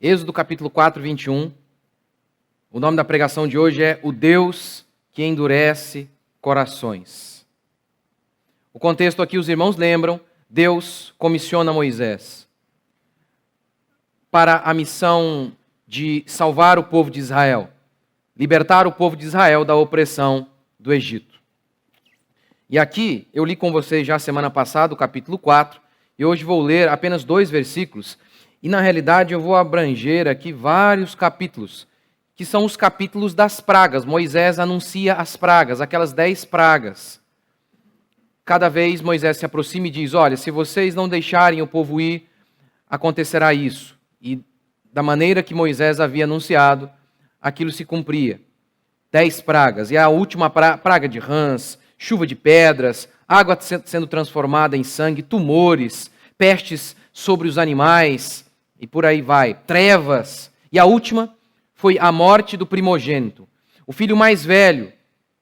Êxodo capítulo 4, 21. O nome da pregação de hoje é O Deus que endurece corações. O contexto aqui, os irmãos lembram, Deus comissiona Moisés para a missão de salvar o povo de Israel, libertar o povo de Israel da opressão do Egito. E aqui, eu li com vocês já semana passada o capítulo 4, e hoje vou ler apenas 2 versículos, e na realidade eu vou abranger aqui vários capítulos, que são os capítulos das pragas. Moisés anuncia as pragas, aquelas 10 pragas. Cada vez Moisés se aproxima e diz, olha, se vocês não deixarem o povo ir, acontecerá isso. E da maneira que Moisés havia anunciado, aquilo se cumpria. 10 pragas, e a última praga de rãs, chuva de pedras, água sendo transformada em sangue, tumores, pestes sobre os animais, e por aí vai, trevas. E a última foi a morte do primogênito. O filho mais velho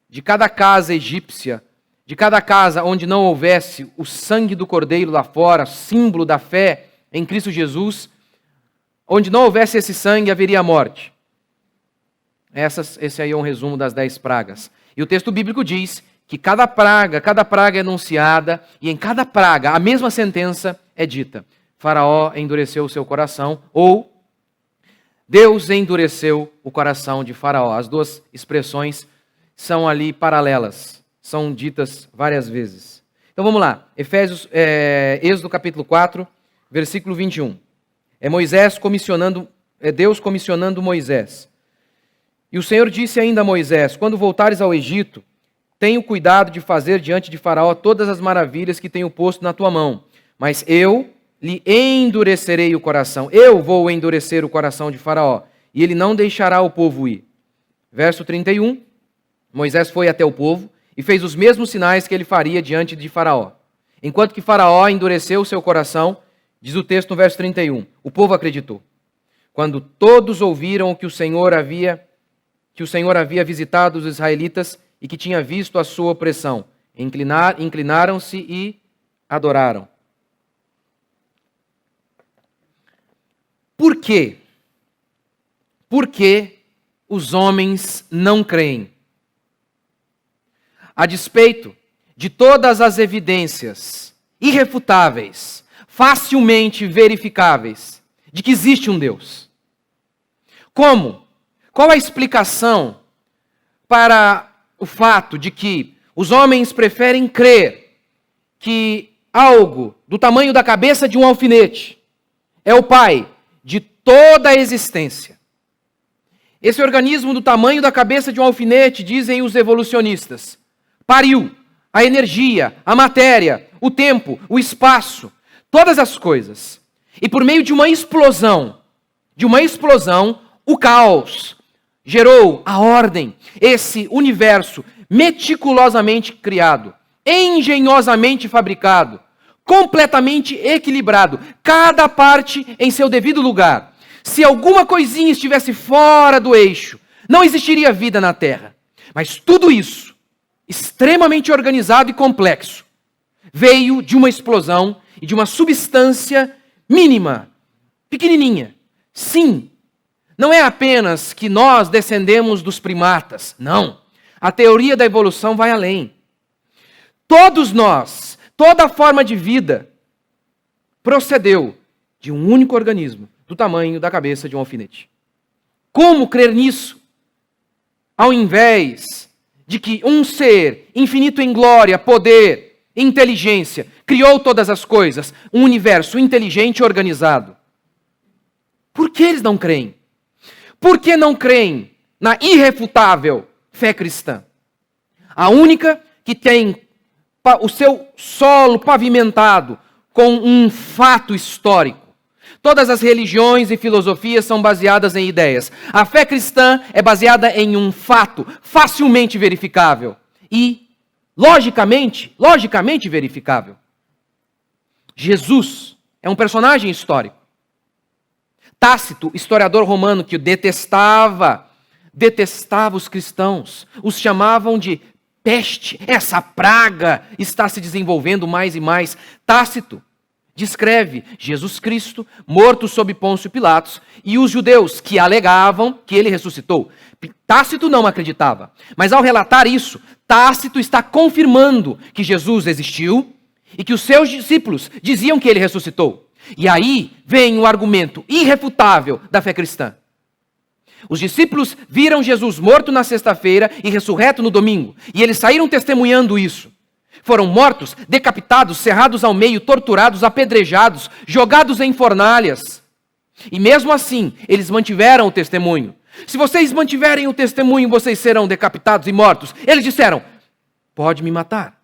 de cada casa egípcia, de cada casa onde não houvesse o sangue do cordeiro lá fora, símbolo da fé em Cristo Jesus, onde não houvesse esse sangue, haveria morte. Esse aí é um resumo das 10 pragas. E o texto bíblico diz que cada praga é anunciada, e em cada praga a mesma sentença é dita. Faraó endureceu o seu coração, ou Deus endureceu o coração de Faraó. As duas expressões são ali paralelas, são ditas várias vezes. Então vamos lá, Êxodo capítulo 4, versículo 21. Deus comissionando Moisés. E o Senhor disse ainda a Moisés, quando voltares ao Egito, tenha cuidado de fazer diante de Faraó todas as maravilhas que tenho posto na tua mão, mas eu lhe endurecerei o coração. Eu vou endurecer o coração de Faraó, e ele não deixará o povo ir. Verso 31, Moisés foi até o povo e fez os mesmos sinais que ele faria diante de Faraó. Enquanto que Faraó endureceu o seu coração, diz o texto no verso 31, o povo acreditou. Quando todos ouviram que o Senhor havia visitado os israelitas e que tinha visto a sua opressão, inclinaram-se e adoraram. Por quê? Por que os homens não creem? A despeito de todas as evidências irrefutáveis, facilmente verificáveis, de que existe um Deus. Como? Qual a explicação para o fato de que os homens preferem crer que algo do tamanho da cabeça de um alfinete é o pai de toda a existência? Esse organismo do tamanho da cabeça de um alfinete, dizem os evolucionistas, pariu a energia, a matéria, o tempo, o espaço, todas as coisas. E por meio de uma explosão, o caos gerou a ordem, esse universo meticulosamente criado, engenhosamente fabricado, completamente equilibrado, cada parte em seu devido lugar. Se alguma coisinha estivesse fora do eixo, não existiria vida na Terra. Mas tudo isso, extremamente organizado e complexo, veio de uma explosão e de uma substância mínima, pequenininha. Sim, não é apenas que nós descendemos dos primatas, não. A teoria da evolução vai além. Todos nós, toda forma de vida, procedeu de um único organismo, do tamanho da cabeça de um alfinete. Como crer nisso? Ao invés de que um ser infinito em glória, poder, inteligência, criou todas as coisas, um universo inteligente e organizado. Por que eles não creem? Por que não creem na irrefutável fé cristã? A única que tem o seu solo pavimentado com um fato histórico. Todas as religiões e filosofias são baseadas em ideias. A fé cristã é baseada em um fato facilmente verificável e logicamente verificável. Jesus é um personagem histórico. Tácito, historiador romano que detestava os cristãos, os chamavam de peste. Essa praga está se desenvolvendo mais e mais. Tácito descreve Jesus Cristo morto sob Pôncio Pilatos e os judeus que alegavam que ele ressuscitou. Tácito não acreditava, mas ao relatar isso, Tácito está confirmando que Jesus existiu e que os seus discípulos diziam que ele ressuscitou. E aí vem o argumento irrefutável da fé cristã. Os discípulos viram Jesus morto na sexta-feira e ressurreto no domingo, e eles saíram testemunhando isso. Foram mortos, decapitados, cerrados ao meio, torturados, apedrejados, jogados em fornalhas. E mesmo assim, eles mantiveram o testemunho. Se vocês mantiverem o testemunho, vocês serão decapitados e mortos. Eles disseram, pode me matar.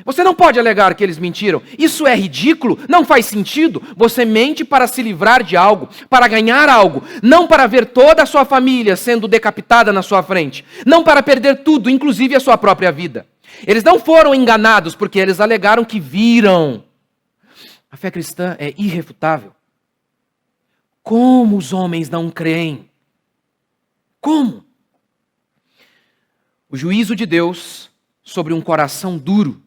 Você não pode alegar que eles mentiram. Isso é ridículo, não faz sentido. Você mente para se livrar de algo, para ganhar algo, não para ver toda a sua família sendo decapitada na sua frente, não para perder tudo, inclusive a sua própria vida. Eles não foram enganados porque eles alegaram que viram. A fé cristã é irrefutável. Como os homens não creem? Como? O juízo de Deus sobre um coração duro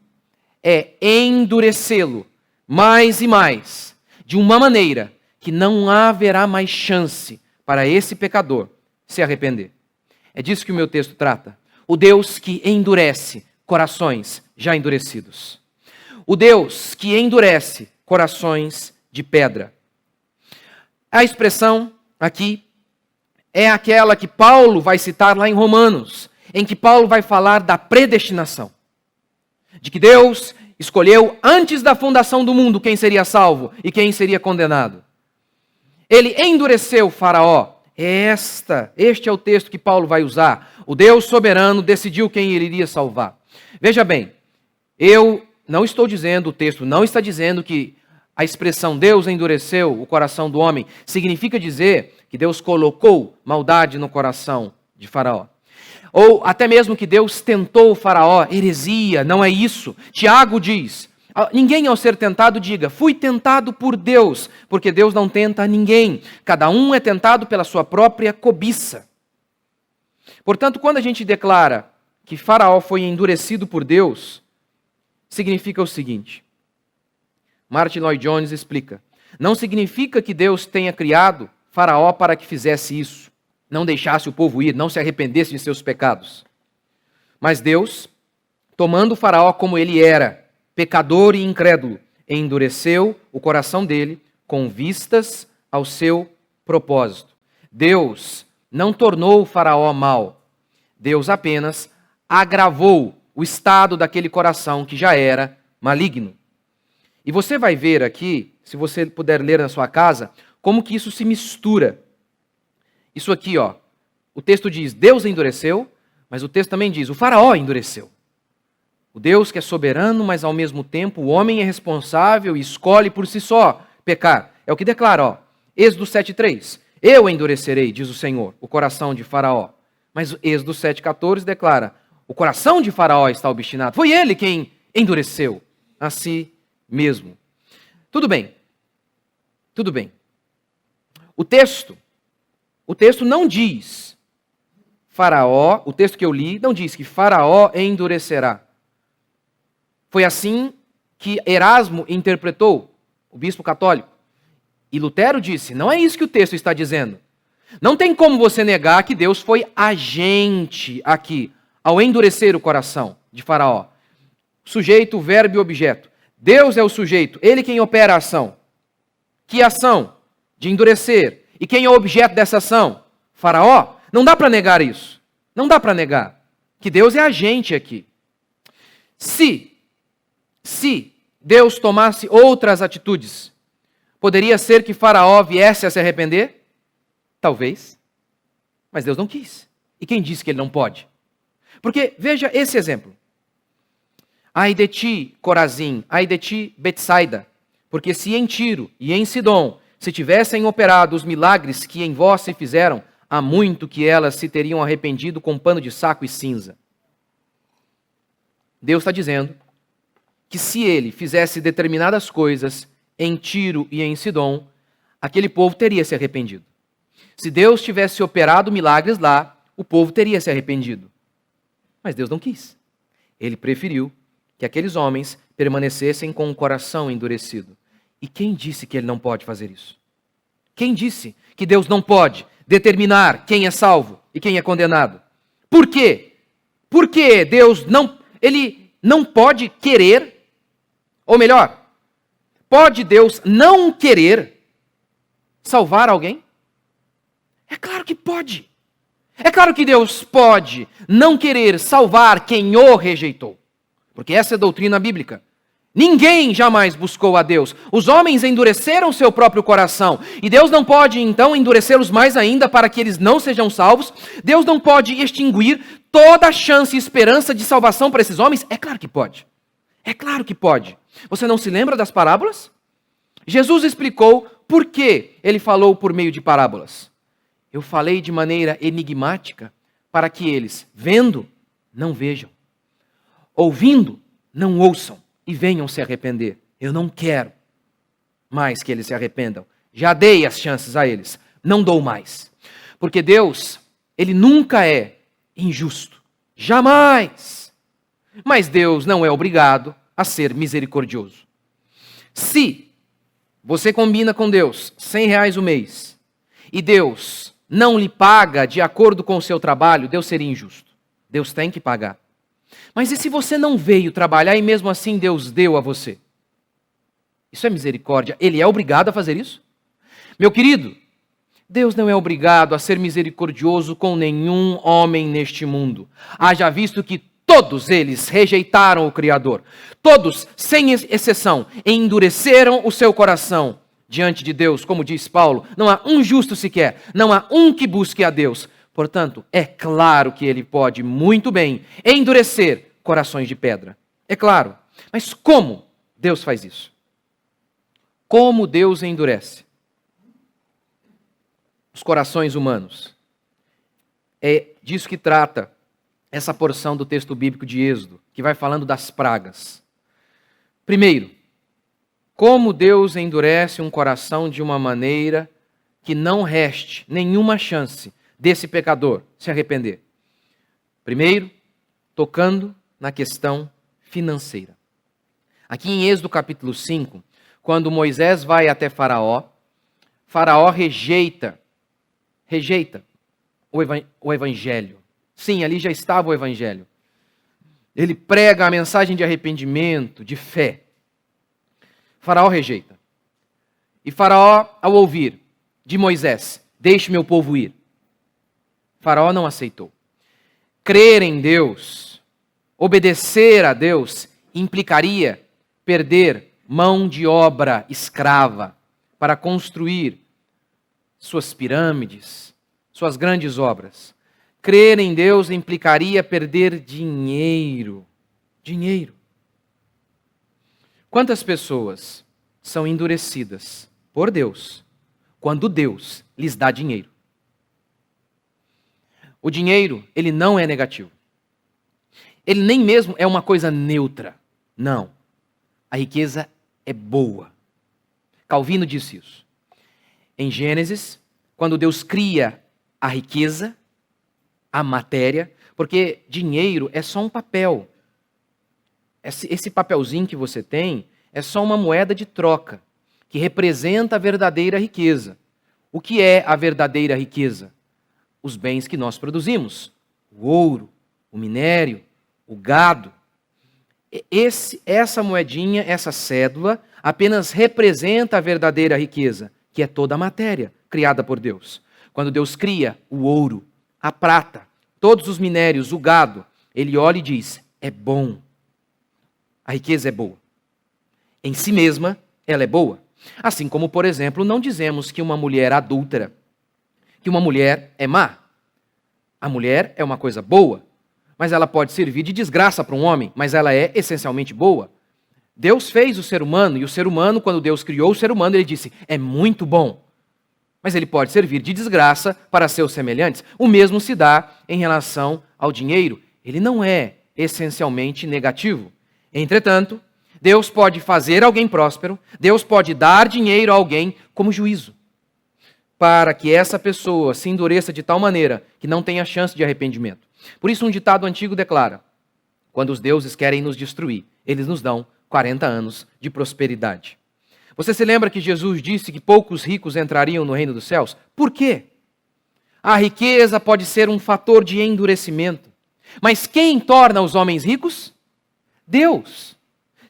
é endurecê-lo mais e mais, de uma maneira que não haverá mais chance para esse pecador se arrepender. É disso que o meu texto trata. O Deus que endurece corações já endurecidos. O Deus que endurece corações de pedra. A expressão aqui é aquela que Paulo vai citar lá em Romanos, em que Paulo vai falar da predestinação. De que Deus escolheu antes da fundação do mundo quem seria salvo e quem seria condenado. Ele endureceu Faraó. Este é o texto que Paulo vai usar. O Deus soberano decidiu quem ele iria salvar. Veja bem, eu não estou dizendo, o texto não está dizendo que a expressão Deus endureceu o coração do homem significa dizer que Deus colocou maldade no coração de Faraó. Ou até mesmo que Deus tentou o Faraó, heresia, não é isso. Tiago diz, ninguém ao ser tentado diga, fui tentado por Deus, porque Deus não tenta ninguém. Cada um é tentado pela sua própria cobiça. Portanto, quando a gente declara que Faraó foi endurecido por Deus, significa o seguinte. Martin Lloyd-Jones explica, não significa que Deus tenha criado Faraó para que fizesse isso. Não deixasse o povo ir, não se arrependesse de seus pecados. Mas Deus, tomando Faraó como ele era, pecador e incrédulo, endureceu o coração dele com vistas ao seu propósito. Deus não tornou o Faraó mau. Deus apenas agravou o estado daquele coração que já era maligno. E você vai ver aqui, se você puder ler na sua casa, como que isso se mistura. Isso aqui, ó, o texto diz, Deus endureceu, mas o texto também diz, o Faraó endureceu. O Deus que é soberano, mas ao mesmo tempo o homem é responsável e escolhe por si só pecar. É o que declara, ó, Êxodo 7,3. Eu endurecerei, diz o Senhor, o coração de Faraó. Mas Êxodo 7,14 declara, o coração de Faraó está obstinado. Foi ele quem endureceu a si mesmo. Tudo bem. Tudo bem. O texto não diz Faraó, o texto que eu li não diz que Faraó endurecerá. Foi assim que Erasmo interpretou, o bispo católico. E Lutero disse, não é isso que o texto está dizendo. Não tem como você negar que Deus foi agente aqui, ao endurecer o coração de Faraó. Sujeito, verbo e objeto. Deus é o sujeito, ele quem opera a ação. Que ação? De endurecer. E quem é o objeto dessa ação? Faraó? Não dá para negar isso. Não dá para negar que Deus é agente aqui. Se Deus tomasse outras atitudes, poderia ser que Faraó viesse a se arrepender? Talvez. Mas Deus não quis. E quem disse que ele não pode? Porque, veja esse exemplo. Ai de ti, Corazim, ai de ti, Betsaida, porque se em Tiro e em Sidom se tivessem operado os milagres que em vós se fizeram, há muito que elas se teriam arrependido com pano de saco e cinza. Deus está dizendo que se ele fizesse determinadas coisas em Tiro e em Sidom, aquele povo teria se arrependido. Se Deus tivesse operado milagres lá, o povo teria se arrependido. Mas Deus não quis. Ele preferiu que aqueles homens permanecessem com o coração endurecido. E quem disse que ele não pode fazer isso? Quem disse que Deus não pode determinar quem é salvo e quem é condenado? Por quê? Porque Deus ele não pode querer, ou melhor, pode Deus não querer salvar alguém? É claro que pode. É claro que Deus pode não querer salvar quem o rejeitou. Porque essa é a doutrina bíblica. Ninguém jamais buscou a Deus. Os homens endureceram seu próprio coração. E Deus não pode, então, endurecê-los mais ainda para que eles não sejam salvos. Deus não pode extinguir toda a chance e esperança de salvação para esses homens? É claro que pode. É claro que pode. Você não se lembra das parábolas? Jesus explicou por que ele falou por meio de parábolas. Eu falei de maneira enigmática para que eles, vendo, não vejam. Ouvindo, não ouçam e venham se arrepender. Eu não quero mais que eles se arrependam. Já dei as chances a eles. Não dou mais. Porque Deus, ele nunca é injusto. Jamais. Mas Deus não é obrigado a ser misericordioso. Se você combina com Deus R$100 o mês e Deus não lhe paga de acordo com o seu trabalho, Deus seria injusto. Deus tem que pagar. Mas e se você não veio trabalhar e mesmo assim Deus deu a você? Isso é misericórdia. Ele é obrigado a fazer isso? Meu querido, Deus não é obrigado a ser misericordioso com nenhum homem neste mundo. Haja visto que todos eles rejeitaram o Criador. Todos, sem exceção, endureceram o seu coração diante de Deus, como diz Paulo. Não há um justo sequer, não há um que busque a Deus. Portanto, é claro que ele pode muito bem endurecer corações de pedra. É claro. Mas como Deus faz isso? Como Deus endurece os corações humanos? É disso que trata essa porção do texto bíblico de Êxodo, que vai falando das pragas. Primeiro, como Deus endurece um coração de uma maneira que não reste nenhuma chance desse pecador se arrepender. Primeiro, tocando na questão financeira. Aqui em Êxodo capítulo 5, quando Moisés vai até Faraó, Faraó rejeita o evangelho. Sim, ali já estava o evangelho. Ele prega a mensagem de arrependimento, de fé. Faraó rejeita. E Faraó, ao ouvir de Moisés, deixe meu povo ir, Faraó não aceitou. Crer em Deus, obedecer a Deus, implicaria perder mão de obra escrava para construir suas pirâmides, suas grandes obras. Crer em Deus implicaria perder dinheiro. Dinheiro. Quantas pessoas são endurecidas por Deus quando Deus lhes dá dinheiro? O dinheiro, ele não é negativo. Ele nem mesmo é uma coisa neutra. Não. A riqueza é boa. Calvino disse isso. Em Gênesis, quando Deus cria a riqueza, a matéria, porque dinheiro é só um papel. Esse papelzinho que você tem é só uma moeda de troca, que representa a verdadeira riqueza. O que é a verdadeira riqueza? Os bens que nós produzimos. O ouro, o minério, o gado. Essa moedinha, essa cédula, apenas representa a verdadeira riqueza, que é toda a matéria criada por Deus. Quando Deus cria o ouro, a prata, todos os minérios, o gado, ele olha e diz, é bom. A riqueza é boa. Em si mesma, ela é boa. Assim como, por exemplo, não dizemos que uma mulher adúltera, que uma mulher é má. A mulher é uma coisa boa, mas ela pode servir de desgraça para um homem, mas ela é essencialmente boa. Deus fez o ser humano, e o ser humano, quando Deus criou o ser humano, ele disse, é muito bom. Mas ele pode servir de desgraça para seus semelhantes. O mesmo se dá em relação ao dinheiro. Ele não é essencialmente negativo. Entretanto, Deus pode fazer alguém próspero, Deus pode dar dinheiro a alguém como juízo, para que essa pessoa se endureça de tal maneira que não tenha chance de arrependimento. Por isso um ditado antigo declara, Quando os deuses querem nos destruir, eles nos dão 40 anos de prosperidade. Você se lembra que Jesus disse que poucos ricos entrariam no reino dos céus? Por quê? A riqueza pode ser um fator de endurecimento. Mas quem torna os homens ricos? Deus.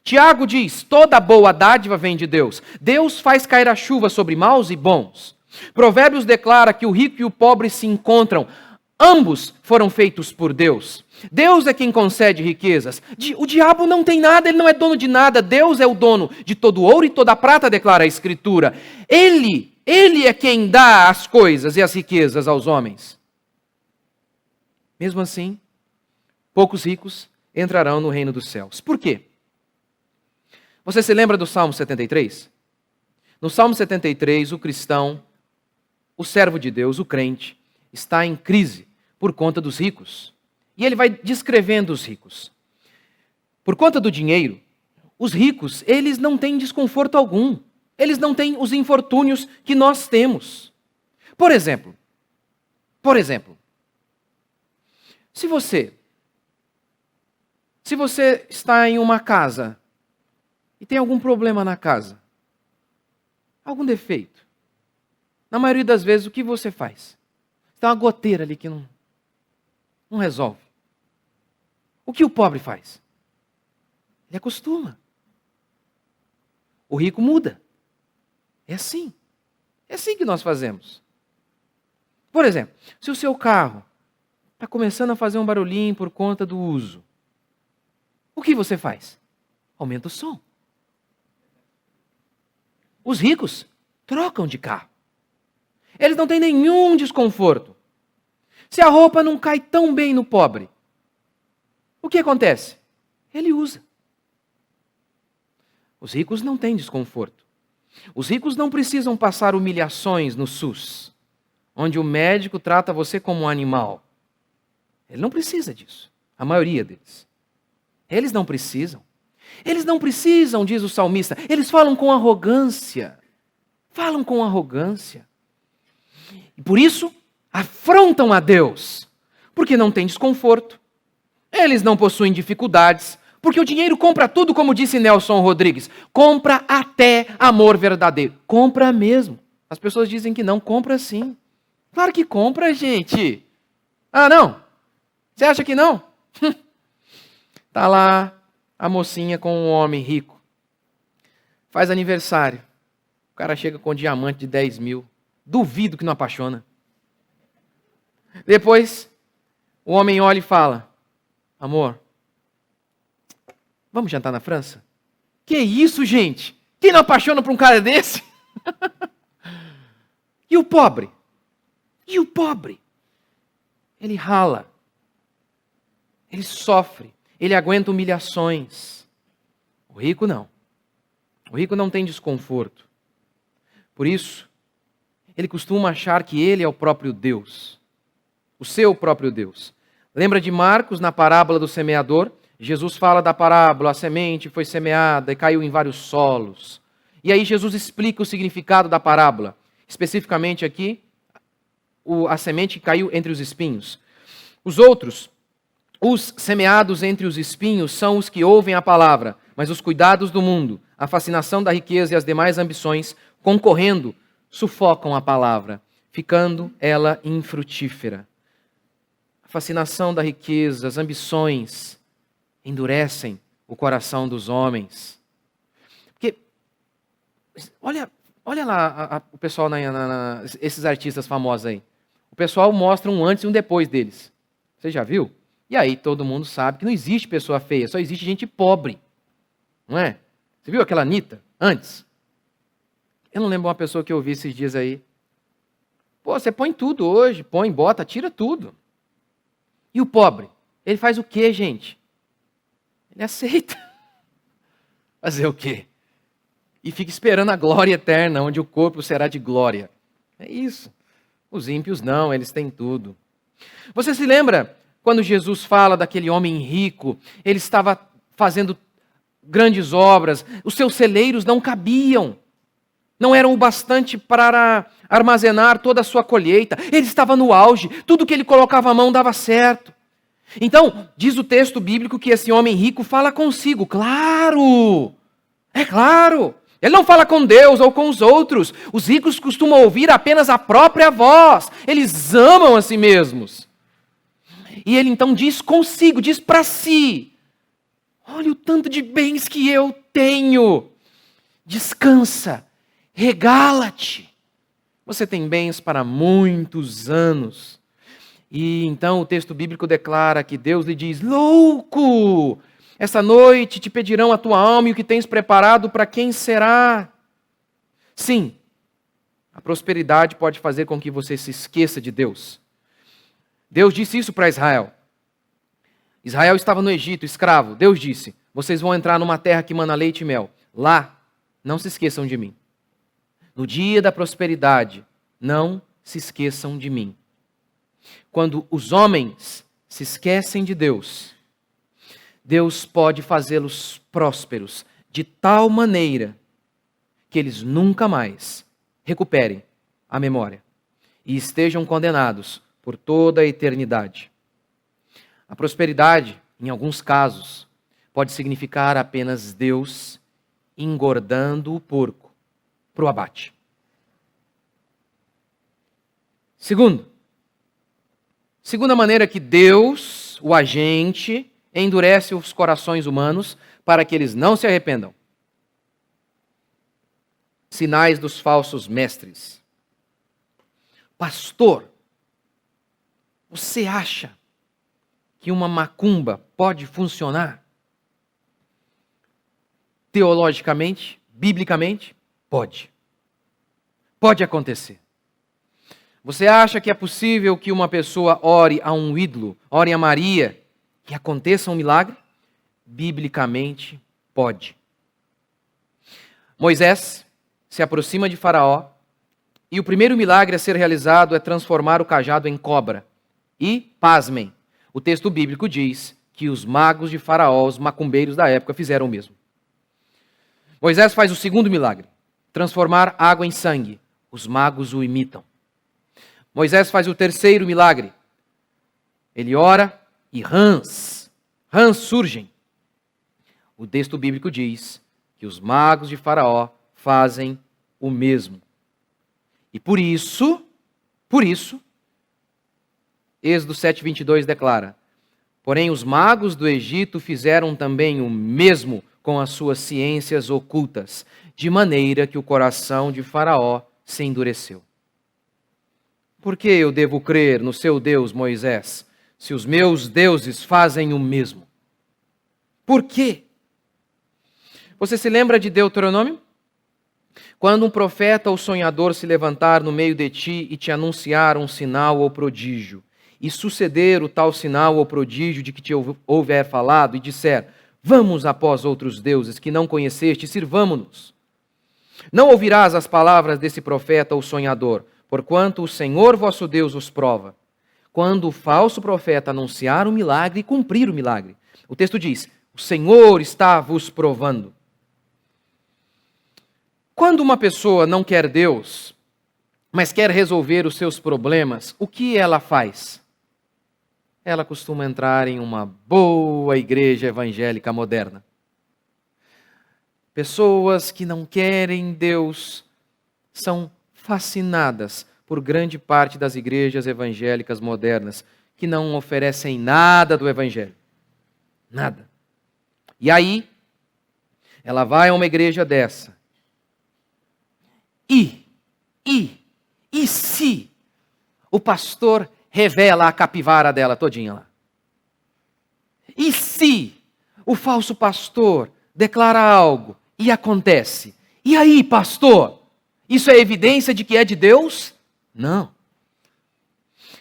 Tiago diz, toda boa dádiva vem de Deus. Deus faz cair a chuva sobre maus e bons. Provérbios declara que o rico e o pobre se encontram. Ambos foram feitos por Deus. Deus é quem concede riquezas. O diabo não tem nada, ele não é dono de nada. Deus é o dono de todo o ouro e toda a prata, declara a Escritura. Ele é quem dá as coisas e as riquezas aos homens. Mesmo assim, poucos ricos entrarão no reino dos céus. Por quê? Você se lembra do Salmo 73? No Salmo 73, o cristão, o servo de Deus, o crente, está em crise por conta dos ricos. E ele vai descrevendo os ricos. Por conta do dinheiro, os ricos, eles não têm desconforto algum. Eles não têm os infortúnios que nós temos. Por exemplo, se você está em uma casa e tem algum problema na casa, algum defeito, na maioria das vezes o que você faz? Tem uma goteira ali que não resolve. O que o pobre faz? Ele acostuma. O rico muda. É assim. É assim que nós fazemos. Por exemplo, se o seu carro está começando a fazer um barulhinho por conta do uso, o que você faz? Aumenta o som. Os ricos trocam de carro. Eles não têm nenhum desconforto. Se a roupa não cai tão bem no pobre, o que acontece? Ele usa. Os ricos não têm desconforto. Os ricos não precisam passar humilhações no SUS, onde o médico trata você como um animal. Ele não precisa disso. A maioria deles. Eles não precisam. Eles não precisam, diz o salmista. Eles falam com arrogância. Falam com arrogância. E por isso, afrontam a Deus. Porque não tem desconforto. Eles não possuem dificuldades. Porque o dinheiro compra tudo, como disse Nelson Rodrigues. Compra até amor verdadeiro. Compra mesmo. As pessoas dizem que não. Compra sim. Claro que compra, gente. Ah, não? Você acha que não? Está lá a mocinha com um homem rico. Faz aniversário. O cara chega com um diamante de 10 mil. Duvido que não apaixona. Depois, o homem olha e fala: amor, vamos jantar na França? Que isso, gente? Quem não apaixona por um cara desse? E o pobre? E o pobre? Ele rala. Ele sofre. Ele aguenta humilhações. O rico não. O rico não tem desconforto. Por isso, ele costuma achar que ele é o próprio Deus. O seu próprio Deus. Lembra de Marcos, na parábola do semeador? Jesus fala da parábola, a semente foi semeada e caiu em vários solos. E aí Jesus explica o significado da parábola. Especificamente aqui, a semente caiu entre os espinhos. Os outros, os semeados entre os espinhos, são os que ouvem a palavra, mas os cuidados do mundo, a fascinação da riqueza e as demais ambições, concorrendo, sufocam a palavra, ficando ela infrutífera. A fascinação da riqueza, as ambições, endurecem o coração dos homens. Porque, olha lá o pessoal, esses artistas famosos aí. O pessoal mostra um antes e um depois deles. Você já viu? E aí todo mundo sabe que não existe pessoa feia, só existe gente pobre. Não é? Você viu aquela Anitta antes? Eu não lembro uma pessoa que eu vi esses dias aí. Pô, você põe tudo hoje, põe, bota, tira tudo. E o pobre? Ele faz o quê, gente? Ele aceita. Fazer o quê? E fica esperando a glória eterna, onde o corpo será de glória. É isso. Os ímpios não, eles têm tudo. Você se lembra quando Jesus fala daquele homem rico? Ele estava fazendo grandes obras, os seus celeiros não cabiam. Não eram o bastante para armazenar toda a sua colheita. Ele estava no auge, tudo que ele colocava a mão dava certo. Então, diz o texto bíblico que esse homem rico fala consigo. Claro! É claro! Ele não fala com Deus ou com os outros. Os ricos costumam ouvir apenas a própria voz. Eles amam a si mesmos. E ele então diz consigo, diz para si: olha o tanto de bens que eu tenho. Descansa, regala-te. Você tem bens para muitos anos. E então o texto bíblico declara que Deus lhe diz: louco! Essa noite te pedirão a tua alma e o que tens preparado para quem será? Sim, a prosperidade pode fazer com que você se esqueça de Deus. Deus disse isso para Israel. Israel estava no Egito, escravo. Deus disse: vocês vão entrar numa terra que mana leite e mel. Lá, não se esqueçam de mim. No dia da prosperidade, não se esqueçam de mim. Quando os homens se esquecem de Deus, Deus pode fazê-los prósperos de tal maneira que eles nunca mais recuperem a memória e estejam condenados por toda a eternidade. A prosperidade, em alguns casos, pode significar apenas Deus engordando o porco para o abate. Segunda maneira que Deus, o agente, endurece os corações humanos para que eles não se arrependam. Sinais dos falsos mestres. Pastor, você acha que uma macumba pode funcionar? Teologicamente, biblicamente, pode. Pode acontecer. Você acha que é possível que uma pessoa ore a um ídolo, ore a Maria, que aconteça um milagre? Biblicamente, pode. Moisés se aproxima de Faraó e o primeiro milagre a ser realizado é transformar o cajado em cobra. E, pasmem, o texto bíblico diz que os magos de Faraó, os macumbeiros da época, fizeram o mesmo. Moisés faz o segundo milagre, transformar água em sangue. Os magos o imitam. Moisés faz o terceiro milagre. Ele ora e rãs surgem. O texto bíblico diz que os magos de Faraó fazem o mesmo. E por isso, Êxodo 7:22 declara: porém os magos do Egito fizeram também o mesmo com as suas ciências ocultas, de maneira que o coração de Faraó se endureceu. Por que eu devo crer no seu Deus, Moisés, se os meus deuses fazem o mesmo? Por quê? Você se lembra de Deuteronômio? Quando um profeta ou sonhador se levantar no meio de ti e te anunciar um sinal ou prodígio, e suceder o tal sinal ou prodígio de que te houver falado, e disser: vamos após outros deuses que não conheceste, sirvamo-nos. Não ouvirás as palavras desse profeta ou sonhador, porquanto o Senhor vosso Deus os prova. Quando o falso profeta anunciar um milagre e cumprir o milagre. O texto diz: o Senhor está vos provando. Quando uma pessoa não quer Deus, mas quer resolver os seus problemas, o que ela faz? Ela costuma entrar em uma boa igreja evangélica moderna. Pessoas que não querem Deus são fascinadas por grande parte das igrejas evangélicas modernas, que não oferecem nada do evangelho. Nada. E aí, ela vai a uma igreja dessa. E se o pastor revela a capivara dela todinha lá? E se o falso pastor declara algo e acontece? E aí, pastor? Isso é evidência de que é de Deus? Não.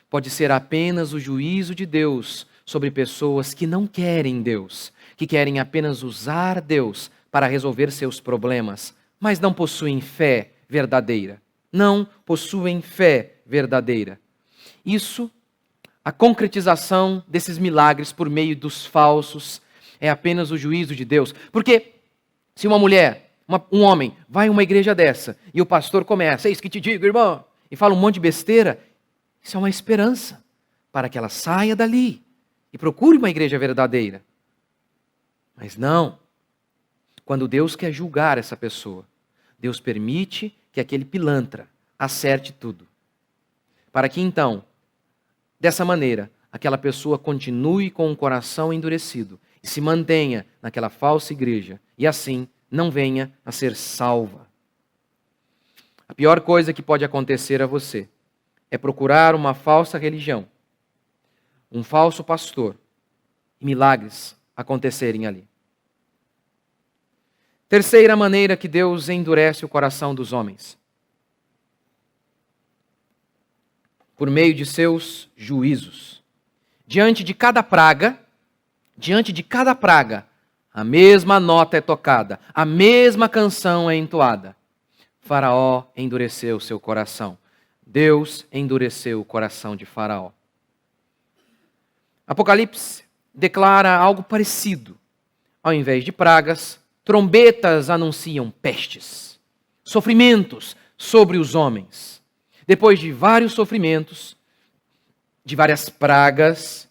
Pode ser apenas o juízo de Deus sobre pessoas que não querem Deus, que querem apenas usar Deus para resolver seus problemas, mas não possuem fé verdadeira. Não possuem fé verdadeira. Isso, a concretização desses milagres por meio dos falsos, é apenas o juízo de Deus. Porque se uma mulher, um homem, vai a uma igreja dessa e o pastor começa: eis que te digo, irmão, e fala um monte de besteira, isso é uma esperança para que ela saia dali e procure uma igreja verdadeira. Mas não. Quando Deus quer julgar essa pessoa, Deus permite que aquele pilantra acerte tudo. Para que então, dessa maneira, aquela pessoa continue com o coração endurecido e se mantenha naquela falsa igreja e assim não venha a ser salva. A pior coisa que pode acontecer a você é procurar uma falsa religião, um falso pastor e milagres acontecerem ali. Terceira maneira que Deus endurece o coração dos homens. Por meio de seus juízos. Diante de cada praga, a mesma nota é tocada, a mesma canção é entoada. Faraó endureceu seu coração. Deus endureceu o coração de Faraó. Apocalipse declara algo parecido. Ao invés de pragas, trombetas anunciam pestes, sofrimentos sobre os homens. Depois de vários sofrimentos, de várias pragas,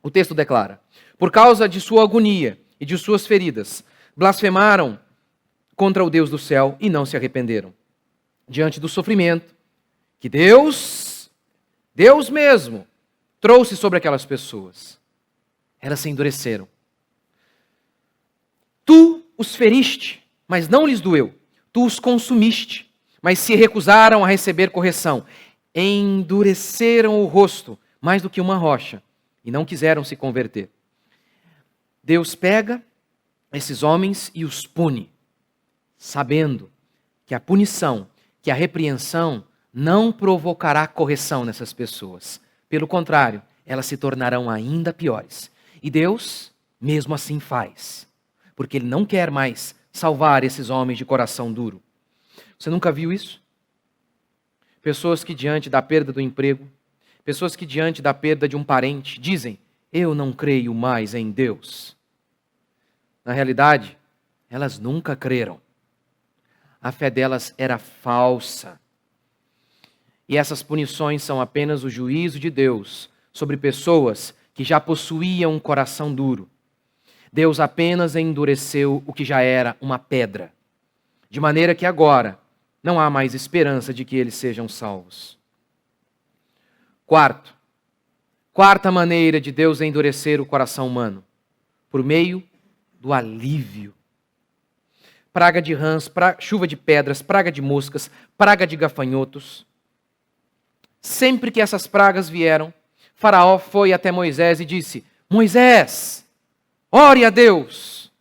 o texto declara: por causa de sua agonia e de suas feridas, blasfemaram contra o Deus do céu e não se arrependeram. Diante do sofrimento que Deus mesmo, trouxe sobre aquelas pessoas, elas se endureceram. Tu os feriste, mas não lhes doeu. Tu os consumiste, mas se recusaram a receber correção. Endureceram o rosto mais do que uma rocha e não quiseram se converter. Deus pega esses homens e os pune, sabendo que a punição, que a repreensão não provocará correção nessas pessoas. Pelo contrário, elas se tornarão ainda piores. E Deus, mesmo assim, faz. Porque Ele não quer mais salvar esses homens de coração duro. Você nunca viu isso? Pessoas que diante da perda do emprego, pessoas que diante da perda de um parente, dizem: eu não creio mais em Deus. Na realidade, elas nunca creram. A fé delas era falsa. E essas punições são apenas o juízo de Deus sobre pessoas que já possuíam um coração duro. Deus apenas endureceu o que já era uma pedra, de maneira que agora não há mais esperança de que eles sejam salvos. Quarta maneira de Deus endurecer o coração humano, por meio do alívio. Praga de rãs, chuva de pedras, praga de moscas, praga de gafanhotos. Sempre que essas pragas vieram, Faraó foi até Moisés e disse: Moisés, ore a Deus,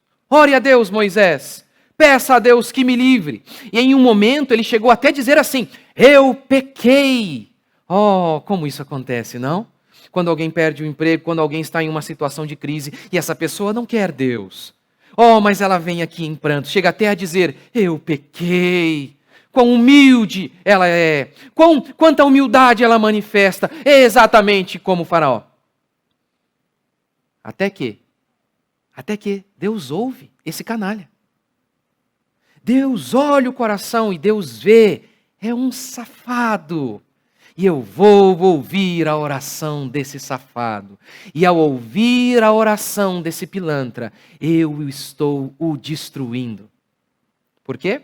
Moisés, peça a Deus que me livre. E em um momento ele chegou até a dizer assim: eu pequei. Oh, como isso acontece, não? Quando alguém perde o emprego, quando alguém está em uma situação de crise e essa pessoa não quer Deus. Oh, mas ela vem aqui em pranto, chega até a dizer: eu pequei. Quão humilde ela é, quanta humildade ela manifesta, é exatamente como o Faraó. Até que Deus ouve esse canalha. Deus olha o coração e Deus vê, é um safado. E eu vou ouvir a oração desse safado. E ao ouvir a oração desse pilantra, eu estou o destruindo. Por quê?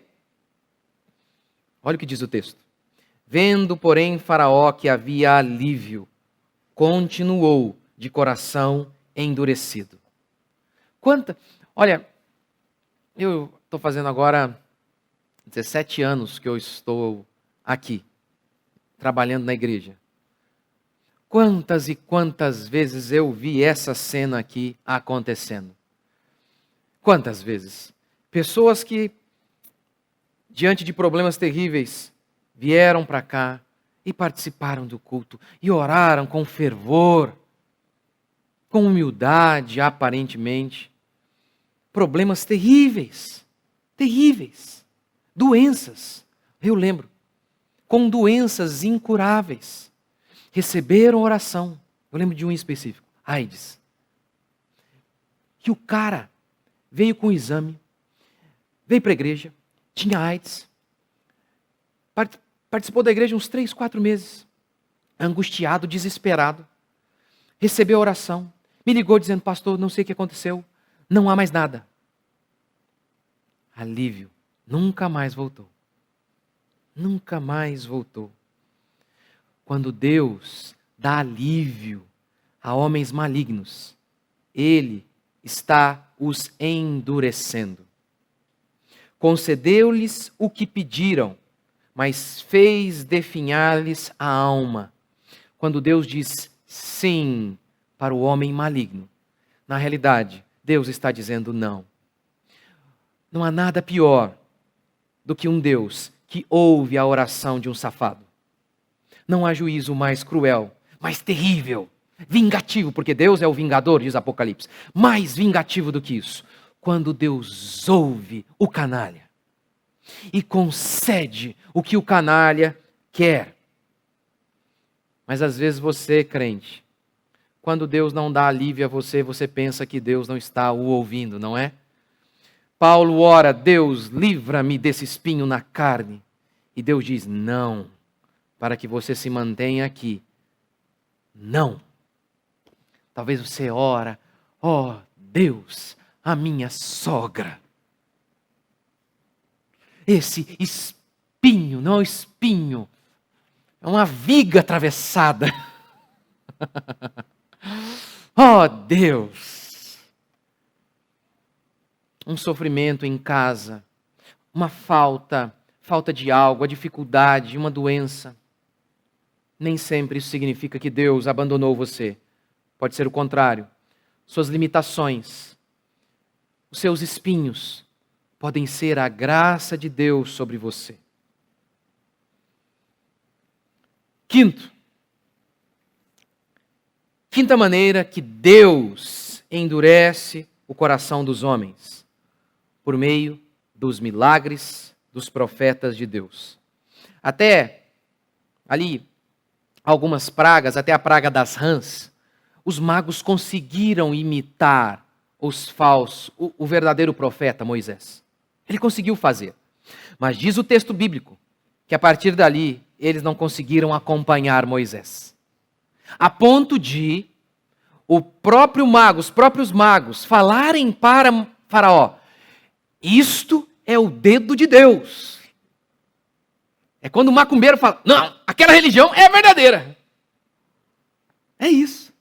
Olha o que diz o texto. Vendo, porém, Faraó que havia alívio, continuou de coração endurecido. Olha, eu estou fazendo agora 17 anos que eu estou aqui, trabalhando na igreja. Quantas e quantas vezes eu vi essa cena aqui acontecendo? Quantas vezes? Pessoas que, diante de problemas terríveis, vieram para cá e participaram do culto e oraram com fervor, com humildade, aparentemente. Problemas terríveis, doenças, eu lembro, com doenças incuráveis, receberam oração. Eu lembro de um específico, AIDS, que o cara veio com o exame, veio para a igreja, tinha AIDS, participou da igreja uns 3, 4 meses, angustiado, desesperado, recebeu oração, Me ligou dizendo, pastor, não sei o que aconteceu, não há mais nada. Alívio, nunca mais voltou. Nunca mais voltou. Quando Deus dá alívio a homens malignos, Ele está os endurecendo. Concedeu-lhes o que pediram, mas fez definhar-lhes a alma. Quando Deus diz sim para o homem maligno, na realidade, Deus está dizendo não. Não há nada pior do que um Deus que ouve a oração de um safado. Não há juízo mais cruel, mais terrível, vingativo, porque Deus é o vingador, diz Apocalipse. Mais vingativo do que isso, quando Deus ouve o canalha e concede o que o canalha quer. Mas às vezes você, crente, quando Deus não dá alívio a você, você pensa que Deus não está o ouvindo, não é? Paulo ora, Deus, livra-me desse espinho na carne. E Deus diz, não, para que você se mantenha aqui. Não. Talvez você ora, ó Deus, a minha sogra. Esse espinho, não é um espinho, é uma viga atravessada. Oh Deus! Um sofrimento em casa, uma falta de algo, a dificuldade, uma doença. Nem sempre isso significa que Deus abandonou você. Pode ser o contrário. Suas limitações, os seus espinhos, podem ser a graça de Deus sobre você. Quinta maneira que Deus endurece o coração dos homens, por meio dos milagres dos profetas de Deus. Até ali, algumas pragas, até a praga das rãs, os magos conseguiram imitar os falsos, o verdadeiro profeta Moisés. Ele conseguiu fazer. Mas diz o texto bíblico que a partir dali eles não conseguiram acompanhar Moisés. A ponto de os próprios magos falarem para Faraó, isto é o dedo de Deus. É quando o macumbeiro fala, não, aquela religião é verdadeira. É isso.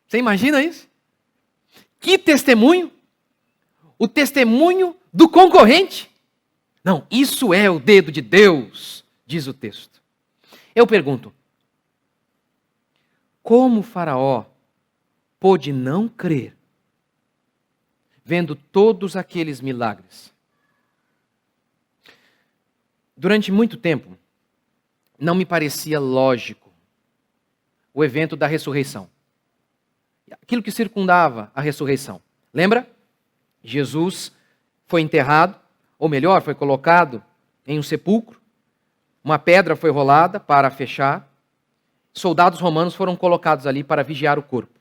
Você imagina isso? Que testemunho? O testemunho do concorrente? Não, isso é o dedo de Deus, diz o texto. Eu pergunto, como Faraó pôde não crer, vendo todos aqueles milagres? Durante muito tempo, não me parecia lógico o evento da ressurreição. Aquilo que circundava a ressurreição. Lembra? Jesus foi enterrado, ou melhor, foi colocado em um sepulcro. Uma pedra foi rolada para fechar. Soldados romanos foram colocados ali para vigiar o corpo.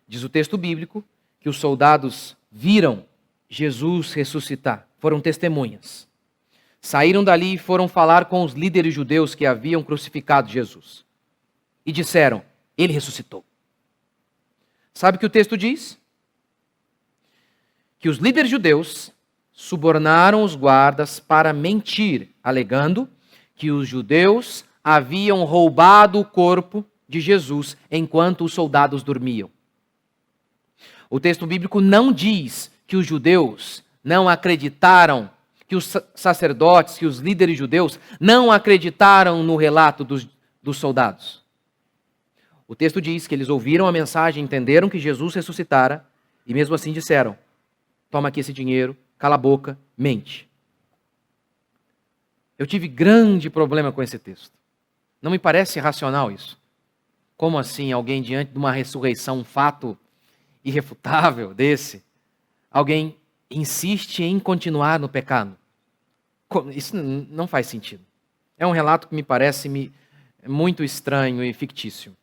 Diz o texto bíblico que os soldados viram Jesus ressuscitar. Foram testemunhas. Saíram dali e foram falar com os líderes judeus que haviam crucificado Jesus. E disseram, ele ressuscitou. Sabe o que o texto diz? Que os líderes judeus subornaram os guardas para mentir, alegando que os judeus haviam roubado o corpo de Jesus enquanto os soldados dormiam. O texto bíblico não diz que os judeus não acreditaram, que os sacerdotes, que os líderes judeus não acreditaram no relato dos soldados. O texto diz que eles ouviram a mensagem, entenderam que Jesus ressuscitara e mesmo assim disseram, toma aqui esse dinheiro, cala a boca, mente. Eu tive grande problema com esse texto. Não me parece racional isso. Como assim alguém diante de uma ressurreição, um fato irrefutável desse, alguém insiste em continuar no pecado? Isso não faz sentido. É um relato que me parece muito estranho e fictício.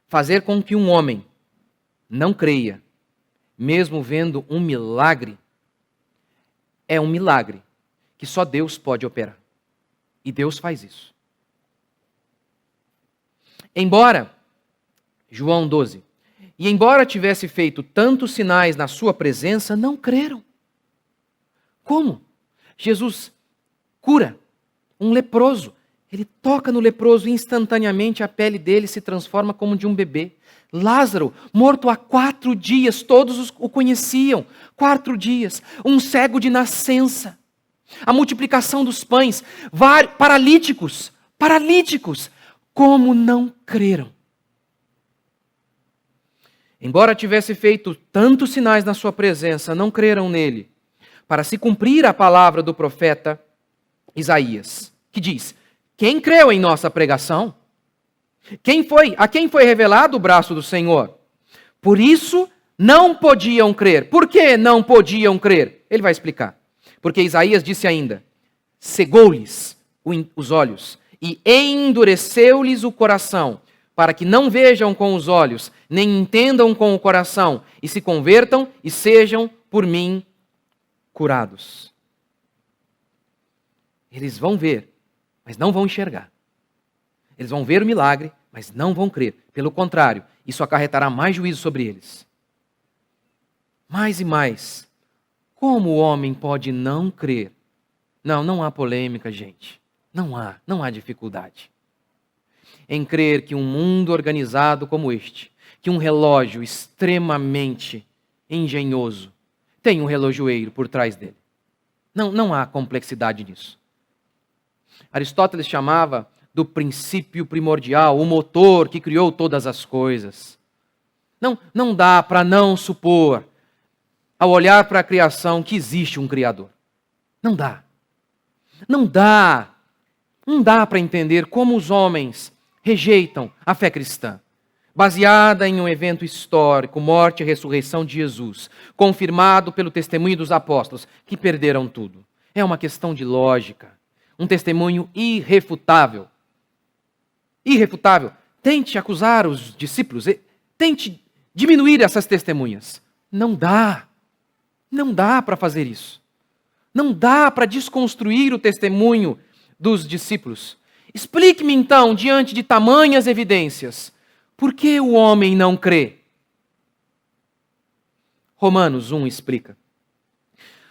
Fazer com que um homem não creia, mesmo vendo um milagre, é um milagre que só Deus pode operar. E Deus faz isso. Embora João 12. E embora tivesse feito tantos sinais na sua presença, não creram. Como? Jesus cura um leproso. Ele toca no leproso e instantaneamente a pele dele se transforma como de um bebê. Lázaro, morto há 4 dias, todos o conheciam. 4 dias. Um cego de nascença. A multiplicação dos pães. Paralíticos. Como não creram? Embora tivesse feito tantos sinais na sua presença, não creram nele. Para se cumprir a palavra do profeta Isaías, que diz: quem creu em nossa pregação? A quem foi revelado o braço do Senhor? Por isso não podiam crer. Por que não podiam crer? Ele vai explicar. Porque Isaías disse ainda: cegou-lhes os olhos e endureceu-lhes o coração, para que não vejam com os olhos, nem entendam com o coração, e se convertam e sejam por mim curados. Eles vão ver, mas não vão enxergar. Eles vão ver o milagre, mas não vão crer. Pelo contrário, isso acarretará mais juízo sobre eles. Mais e mais. Como o homem pode não crer? Não há polêmica, gente. Não há dificuldade em crer que um mundo organizado como este, que um relógio extremamente engenhoso, tem um relojoeiro por trás dele. Não há complexidade nisso. Aristóteles chamava do princípio primordial, o motor que criou todas as coisas. Não dá para não supor, ao olhar para a criação, que existe um Criador. Não dá. Não dá para entender como os homens rejeitam a fé cristã, baseada em um evento histórico, morte e ressurreição de Jesus, confirmado pelo testemunho dos apóstolos, que perderam tudo. É uma questão de lógica, um testemunho irrefutável. Irrefutável. Tente acusar os discípulos, tente diminuir essas testemunhas. Não dá para fazer isso. Não dá para desconstruir o testemunho dos discípulos. Explique-me então, diante de tamanhas evidências, por que o homem não crê? Romanos 1 explica.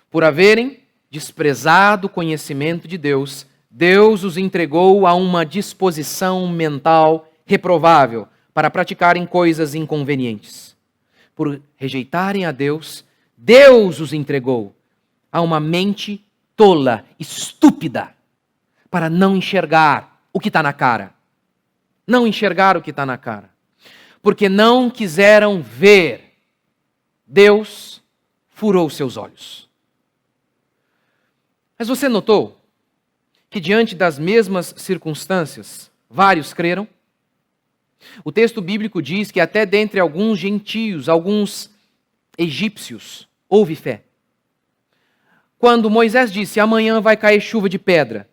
Por haverem desprezado o conhecimento de Deus, Deus os entregou a uma disposição mental reprovável para praticarem coisas inconvenientes. Por rejeitarem a Deus, Deus os entregou a uma mente tola, estúpida, para não enxergar o que está na cara. Não enxergar o que está na cara. Porque não quiseram ver. Deus furou seus olhos. Mas você notou que diante das mesmas circunstâncias, vários creram? O texto bíblico diz que até dentre alguns gentios, alguns egípcios, houve fé. Quando Moisés disse: amanhã vai cair chuva de pedra,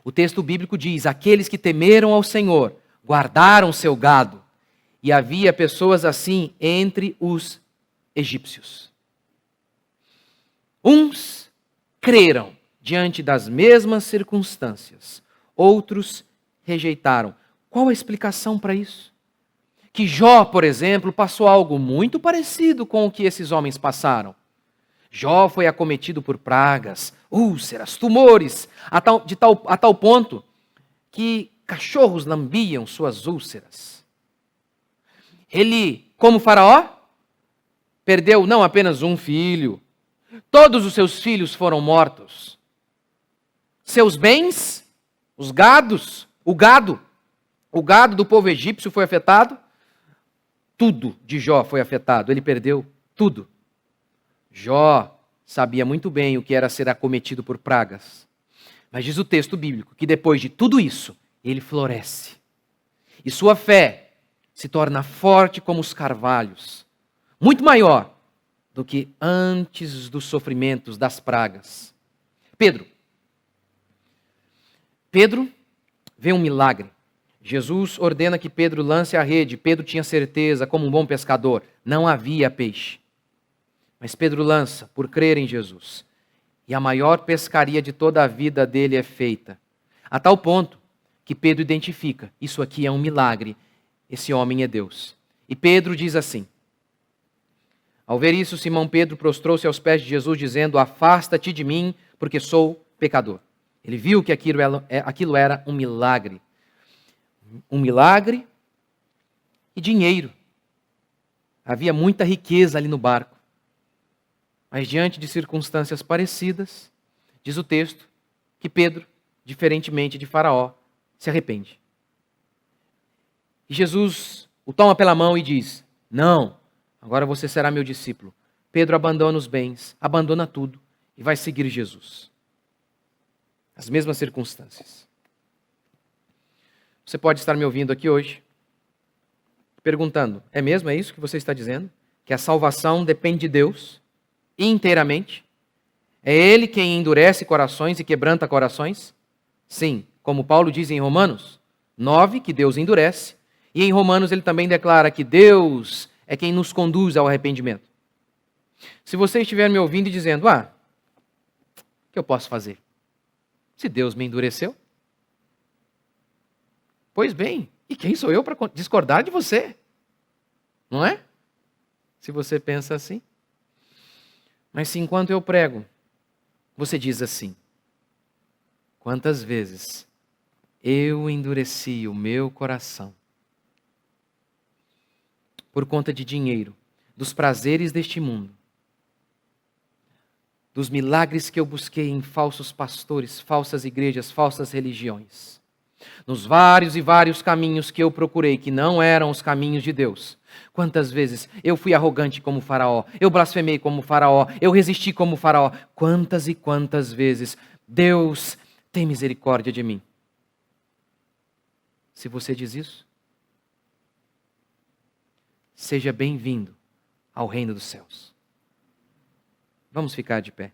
o texto bíblico diz: aqueles que temeram ao Senhor guardaram seu gado. E havia pessoas assim entre os egípcios. Uns creram diante das mesmas circunstâncias, outros rejeitaram. Qual a explicação para isso? Que Jó, por exemplo, passou algo muito parecido com o que esses homens passaram. Jó foi acometido por pragas, úlceras, tumores, a tal ponto que cachorros lambiam suas úlceras. Ele, como Faraó, perdeu não apenas um filho, todos os seus filhos foram mortos. Seus bens, os gados, o gado do povo egípcio foi afetado. Tudo de Jó foi afetado, ele perdeu tudo. Jó sabia muito bem o que era ser acometido por pragas. Mas diz o texto bíblico que depois de tudo isso, ele floresce. E sua fé se torna forte como os carvalhos, muito maior do que antes dos sofrimentos das pragas. Pedro vê um milagre. Jesus ordena que Pedro lance a rede. Pedro tinha certeza, como um bom pescador, não havia peixe. Mas Pedro lança por crer em Jesus. E a maior pescaria de toda a vida dele é feita. A tal ponto que Pedro identifica: isso aqui é um milagre, esse homem é Deus. E Pedro diz assim: ao ver isso, Simão Pedro prostrou-se aos pés de Jesus, dizendo: afasta-te de mim, porque sou pecador. Ele viu que aquilo era um milagre. Um milagre e dinheiro. Havia muita riqueza ali no barco. Mas diante de circunstâncias parecidas, diz o texto que Pedro, diferentemente de Faraó, se arrepende. E Jesus o toma pela mão e diz: não, agora você será meu discípulo. Pedro abandona os bens, abandona tudo e vai seguir Jesus. As mesmas circunstâncias. Você pode estar me ouvindo aqui hoje, perguntando: é mesmo? É isso que você está dizendo? Que a salvação depende de Deus inteiramente? É Ele quem endurece corações e quebranta corações? Sim, como Paulo diz em Romanos 9, que Deus endurece, e em Romanos ele também declara que Deus é quem nos conduz ao arrependimento. Se você estiver me ouvindo e dizendo: o que eu posso fazer? Se Deus me endureceu? Pois bem, e quem sou eu para discordar de você? Não é? Se você pensa assim. Mas se enquanto eu prego, você diz assim: quantas vezes eu endureci o meu coração por conta de dinheiro, dos prazeres deste mundo, dos milagres que eu busquei em falsos pastores, falsas igrejas, falsas religiões, nos vários e vários caminhos que eu procurei, que não eram os caminhos de Deus. Quantas vezes eu fui arrogante como Faraó, eu blasfemei como Faraó, eu resisti como Faraó. Quantas e quantas vezes Deus tem misericórdia de mim. Se você diz isso, seja bem-vindo ao reino dos céus. Vamos ficar de pé.